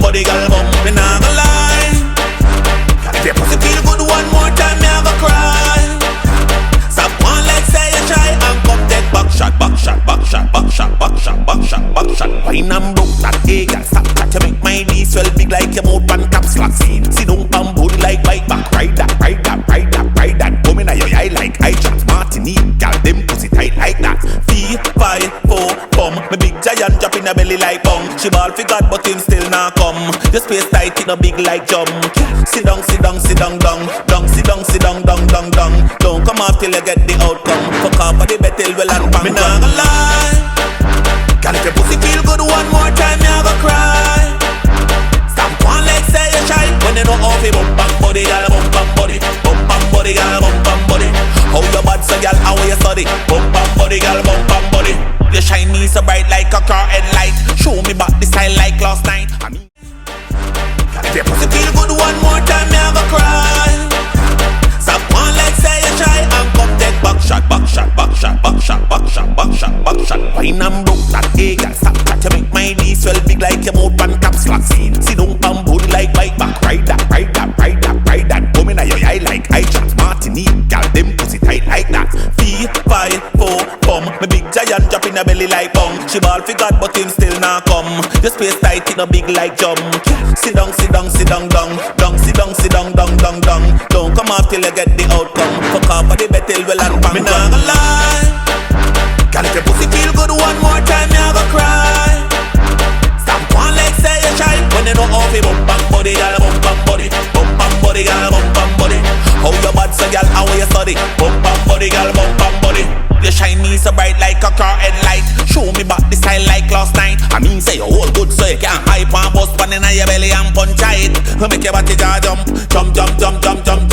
body, girl, bum. Me nah gonna lie. If your pussy feel good one more time, me a go cry. Stop one leg, say you try, and come take back shot, back shot, back shot, back shot, back shot, back shot, back shot. Wine and broke that, hey girl, stop that. You make my knees swell big like your mouth and caps lock. See down pan booty like bike back, ride that, ride that, ride that, ride that. Come in your eye like I chat, Martinique, girl, them pussy tight like that. 3, 5, 4, come. Me big giant drop in her belly like bum. She ball for God, but him still not come. Your space tight, it no big like jump. Sit down, sit down, sit down, down, down, sit down, sit down, down, down, down. Don't come off till you get the outcome. Fuck off for the battle, well and bang. Me not gonna lie. Girl, if your pussy feel good one more time, me a go cry. Stop one leg, say you try. When you know off it, bump bang body, girl, bump bang body, bump bang body, girl, bump bang body. How you bad, so girl, how you study? Bump bang body, girl, bump bang body. You shine me so bright like a car headlight. Show me back the style like last night. I mean, if your pussy feel good one more time, me a go cry. Stop one leg, say you try, and come take back shot, back shot, back shot, back shot, back shot, back shot, back shot. Wine and broke that, hey girl, stop that. You make my knees swell big like your mouth and caps lock. See down pan booty like bike back, ride that, ride that, ride that, ride that. Come in your eye like I chat, Martinique, girl, them pussy tight like that. 3, 5, 4, come. Me big giant drop in her belly like bum. She ball for God, but him still not come. Your space tight, it no big like jump. Sit down, sit down, sit down, down, down, sit down, sit down, down, down, down. Don't come off till you get the outcome. Fuck off for the battle, well and bang. Me not gonna lie. Girl, if your pussy feel good one more time, me a go cry. Stop one leg, say you try. When you know off it, bump bang body, girl, bump bang body, bump bang body, girl, bump bang body. How you bad, so girl, how you study? Bump bang body, girl, bump bang body. You shine me so bright like a car headlight. Show me back the style like last night. I mean say you all good so you can't hype and bust pan in your belly and punch it. Make your body jaw jump, jump, jump, jump, jump, jump,